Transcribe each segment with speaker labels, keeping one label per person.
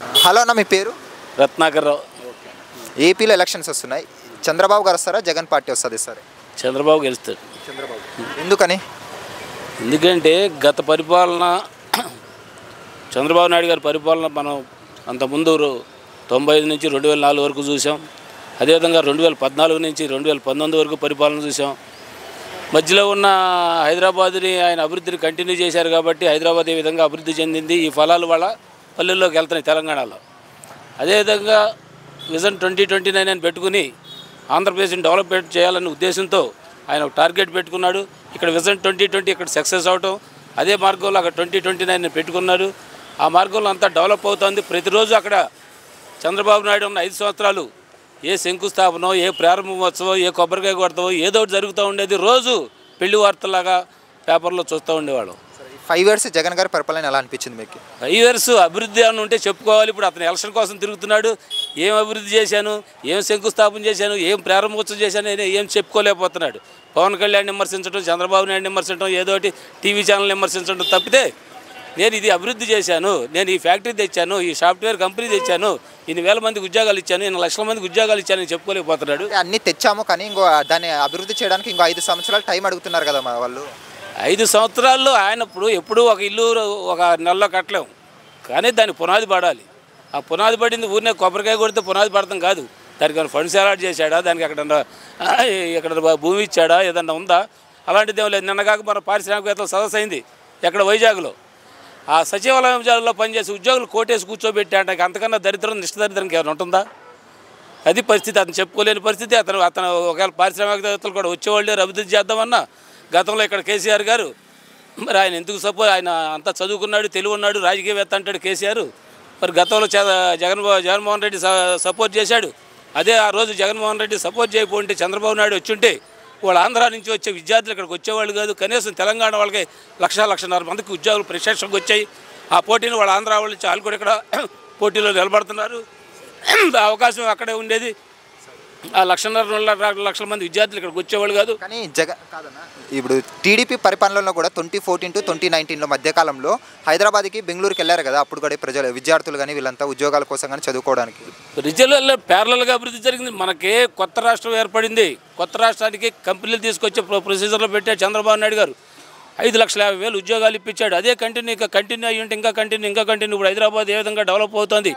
Speaker 1: Hello అన్న, మీ పేరు?
Speaker 2: రత్నాకర్రావు.
Speaker 1: ఏపీలో ఎలక్షన్స్ వస్తున్నాయి. చంద్రబాబు గారు వస్తారా, జగన్ పార్టీ వస్తుంది సరే?
Speaker 2: చంద్రబాబు గెలుస్తాడు.
Speaker 1: చంద్రబాబు ఎందుకని?
Speaker 2: ఎందుకంటే గత పరిపాలన చంద్రబాబు నాయుడు గారి పరిపాలన మనం అంతకుముందు 95 నుంచి 2004 వరకు చూసాం. అదేవిధంగా 2014 నుంచి 2019 వరకు పరిపాలన చూసాం. మధ్యలో ఉన్న హైదరాబాద్ని ఆయన అభివృద్ధిని కంటిన్యూ చేశారు కాబట్టి హైదరాబాద్ ఏ విధంగా అభివృద్ధి చెందింది, ఈ ఫలాలు వాళ్ళ పల్లెల్లోకి వెళ్తున్నాయి తెలంగాణలో. అదేవిధంగా విజన్ 2029 అని పెట్టుకుని ఆంధ్రప్రదేశ్ని డెవలప్మెంట్ చేయాలనే ఉద్దేశంతో ఆయన ఒక టార్గెట్ పెట్టుకున్నాడు. ఇక్కడ విజన్ 2020 ఇక్కడ సక్సెస్ అవటం, అదే మార్గంలో అక్కడ 2029 పెట్టుకున్నారు. ఆ మార్గంలో అంతా డెవలప్ అవుతుంది. ప్రతిరోజు అక్కడ చంద్రబాబు నాయుడు ఉన్న 5 సంవత్సరాలు ఏ శంకుస్థాపనో, ఏ ప్రారంభోత్సవం, ఏ కొబ్బరికాయ కొడతావో ఏదో ఒకటి జరుగుతూ ఉండేది. రోజు పెళ్లి వార్తలాగా పేపర్లో చూస్తూ ఉండేవాళ్ళం.
Speaker 1: 5 years జగన్ గారి పరిపాలన ఎలా అనిపించింది మీకు?
Speaker 2: 5 years అభివృద్ధి అని ఉంటే చెప్పుకోవాలి. ఇప్పుడు అతను ఎలక్షన్ కోసం తిరుగుతున్నాడు. ఏం అభివృద్ధి చేశాను, ఏం శంకుస్థాపన చేశాను, ఏం ప్రారంభోత్సవం చేశాను ఏం చెప్పుకోలేకపోతున్నాడు. పవన్ కళ్యాణ్ విమర్శించడం, చంద్రబాబు నాయుడు విమర్శించడం, ఏదో ఒకటి టీవీ ఛానల్ విమర్శించడం తప్పితే నేను ఇది అభివృద్ధి చేశాను, నేను ఈ ఫ్యాక్టరీ తెచ్చాను, ఈ సాఫ్ట్వేర్ కంపెనీ తెచ్చాను, ఇన్ని వేల మందికి ఉద్యోగాలు ఇచ్చాను, ఇన్ని లక్షల మందికి ఉద్యోగాలు ఇచ్చానని చెప్పుకోలేకపోతున్నాడు.
Speaker 1: అన్నీ తెచ్చాము కానీ ఇంకో దాన్ని అభివృద్ధి చేయడానికి ఇంకో 5 సంవత్సరాలు టైం అడుగుతున్నారు కదా వాళ్ళు.
Speaker 2: 5 సంవత్సరాల్లో ఆయన ఎప్పుడు ఒక ఇల్లు ఒక నెలలో కట్టలేము, కానీ దానికి పునాది పడాలి. ఆ పునాది పడింది ఊరినే కొబ్బరికాయ కొడితే పునాది పడతాం కాదు. దానికి ఏమైనా ఫండ్స్ అలాట్ చేశాడా, దానికి ఎక్కడ భూమి ఇచ్చాడా, ఏదన్నా ఉందా? అలాంటిది ఏం లేదు. నిన్నగాక మన పారిశ్రామికవేత్తల సదస్సు అయింది ఎక్కడ వైజాగ్లో. ఆ సచివాలయంలో పనిచేసే ఉద్యోగులు కోటేసి కూర్చోబెట్టాడానికి అంతకన్నా దరిద్రం నిష్టదరిద్రానికి ఏమైనా ఉంటుందా? అది పరిస్థితి. అతను చెప్పుకోలేని పరిస్థితి. అతను ఒకవేళ పారిశ్రామికవేత్తలు కూడా వచ్చేవాళ్ళే అభివృద్ధి చేద్దామన్నా గతంలో ఇక్కడ కేసీఆర్ గారు మరి ఆయన ఎందుకు ఆయన అంతా చదువుకున్నాడు, తెలివి ఉన్నాడు, రాజకీయవేత్త అంటాడు కేసీఆర్. మరి గతంలో జగన్మోహన్ రెడ్డి సపోర్ట్ చేశాడు. అదే ఆ రోజు జగన్మోహన్ రెడ్డి సపోర్ట్ చేయకపోతే చంద్రబాబు నాయుడు వచ్చుంటే వాళ్ళు ఆంధ్ర నుంచి వచ్చే విద్యార్థులు ఇక్కడికి వచ్చేవాళ్ళు కాదు. కనీసం తెలంగాణ వాళ్ళకి 1,00,000 మందికి ఉద్యోగులు ప్రత్యక్షంగా వచ్చాయి. ఆ పోటీని వాళ్ళ ఆంధ్ర వాళ్ళు చాలా కూడా ఇక్కడ పోటీలో నిలబడుతున్నారు. అవకాశం అక్కడే ఉండేది. ఆ 1,50,000 మంది విద్యార్థులు ఇక్కడికి వచ్చేవాళ్ళు కాదు.
Speaker 1: కానీ కాదన్నా, ఇప్పుడు టీడీపీ పరిపాలనలో కూడా 2014 to 2019 మధ్యకాలంలో హైదరాబాద్కి బెంగళూరుకి వెళ్ళారు కదా. అప్పుడు కూడా ప్రజలు విద్యార్థులు కానీ వీళ్ళంతా ఉద్యోగాల కోసం కానీ చదువుకోవడానికి
Speaker 2: రిజల్ట్లో ప్యారలల్గా అభివృద్ధి జరిగింది. మనకే కొత్త రాష్ట్రం ఏర్పడింది. కొత్త రాష్ట్రానికి కంపెనీలు తీసుకొచ్చే ప్రొసీజర్లో పెట్టాడు చంద్రబాబు నాయుడు గారు. 5,50,000 ఉద్యోగాలు ఇప్పించాడు. అదే కంటిన్యూ అయ్యి ఉంటే ఇంకా కంటిన్యూ. ఇప్పుడు హైదరాబాద్ ఏ విధంగా డెవలప్ అవుతుంది.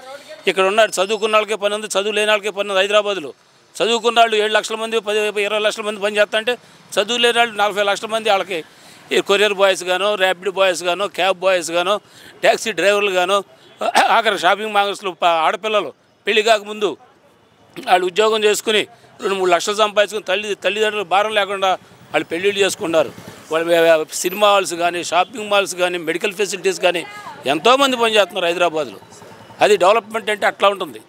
Speaker 2: ఇక్కడ ఉన్నాడు చదువుకున్న వాళ్ళకే పని ఉంది, చదువు లేని వాళ్ళకే పని ఉంది. హైదరాబాద్లో చదువుకున్న వాళ్ళు 7 లక్షల మంది 20 లక్షల మంది పని చేస్తా అంటే చదువు లేని వాళ్ళు 40 లక్షల మంది వాళ్ళకి ఈ కొరియర్ బాయ్స్ గానో, ర్యాపిడ్ బాయ్స్ గానో, క్యాబ్ బాయ్స్ గానో, ట్యాక్సీ డ్రైవర్లు గానో, ఆఖరి షాపింగ్ మాల్స్లో ఆడపిల్లలు పెళ్లి కాకముందు వాళ్ళు ఉద్యోగం చేసుకుని 2-3 లక్షలు సంపాదించుకుని తల్లిదండ్రులు భారం లేకుండా వాళ్ళు పెళ్ళిళ్ళు చేసుకున్నారు. వాళ్ళు సినిమా హాల్స్ కానీ, షాపింగ్ మాల్స్ కానీ, మెడికల్ ఫెసిలిటీస్ కానీ ఎంతోమంది పనిచేస్తున్నారు హైదరాబాద్లో. అది డెవలప్మెంట్ అంటే అట్లా ఉంటుంది.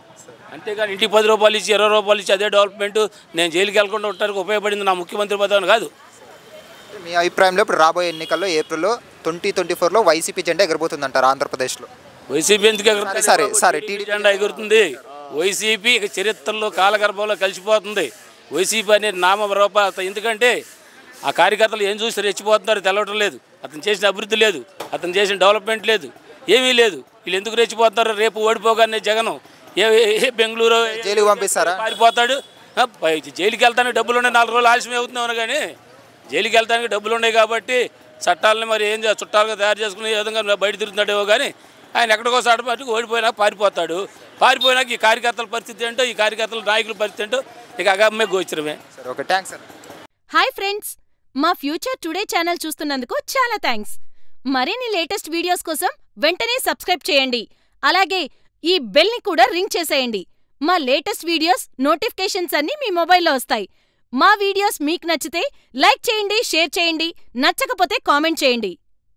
Speaker 2: అంతేగాని ఇంటికి 10 రూపాయలు ఇచ్చి 20 రూపాయలు ఇచ్చి అదే డెవలప్మెంట్, నేను జైలుకి వెళ్ళకుండా ఉండడానికి ఉపయోగపడింది నా ముఖ్యమంత్రి పదవి కాదు.
Speaker 1: మీ అభిప్రాయంలో ఇప్పుడు రాబోయే ఎన్నికల్లో ఏప్రిల్లో 2024లో వైసీపీ జెండా ఎగరబోతుందంటారు ఆంధ్రప్రదేశ్లో?
Speaker 2: వైసీపీ ఎందుకు ఎగురుతుంది?
Speaker 1: సరే
Speaker 2: టీడీపీ జెండా ఎగురుతుంది. వైసీపీ ఇక చరిత్రలో కాలగర్భంలో కలిసిపోతుంది. వైసీపీ అనే నామరూప. ఎందుకంటే ఆ కార్యకర్తలు ఏం చూసి రెచ్చిపోతున్నారు తెలవటం లేదు. అతను చేసిన అభివృద్ధి లేదు, అతను చేసిన డెవలప్మెంట్ లేదు, ఏమీ లేదు. వీళ్ళు ఎందుకు రెచ్చిపోతున్నారు? రేపు ఓడిపోగానే జగన్ బెంగళూరు
Speaker 1: జైలుకి పంపిస్తారా?
Speaker 2: పారిపోతాడు. జైలుకి వెళ్తానికి డబ్బులు ఉన్నాయి, 4 రోజులు ఆలస్యం అవుతున్నాను. కానీ జైలుకి వెళ్తానికి డబ్బులు ఉన్నాయి కాబట్టి చట్టాలని మరి ఏం చుట్టాలుగా తయారు చేసుకుని ఏ విధంగా బయట తిరుగుతున్నాడేమో. కానీ ఆయన ఎక్కడికో సాటపాటికి ఓడిపోయినా పారిపోతాడు. పారిపోయినాక ఈ కార్యకర్తల పరిస్థితి ఏంటో, ఈ కార్యకర్తల నాయకుల పరిస్థితి ఏంటో ఇక అగమ్మే గోచరమే.
Speaker 1: Okay, thanks sir.
Speaker 3: Hi friends, మా ఫ్యూచర్ టుడే ఛానల్ చూస్తున్నందుకు చాలా థ్యాంక్స్. మరిన్ని లేటెస్ట్ వీడియోస్ కోసం వెంటనే సబ్స్క్రైబ్ చేయండి. అలాగే ఈ బెల్ ని కూడా రింగ్ చేసేయండి. మా లేటెస్ట్ వీడియోస్ నోటిఫికేషన్స్ అన్నీ మీ మొబైల్లో వస్తాయి. మా వీడియోస్ మీకు నచ్చితే లైక్ చేయండి, షేర్ చేయండి, నచ్చకపోతే కామెంట్ చేయండి.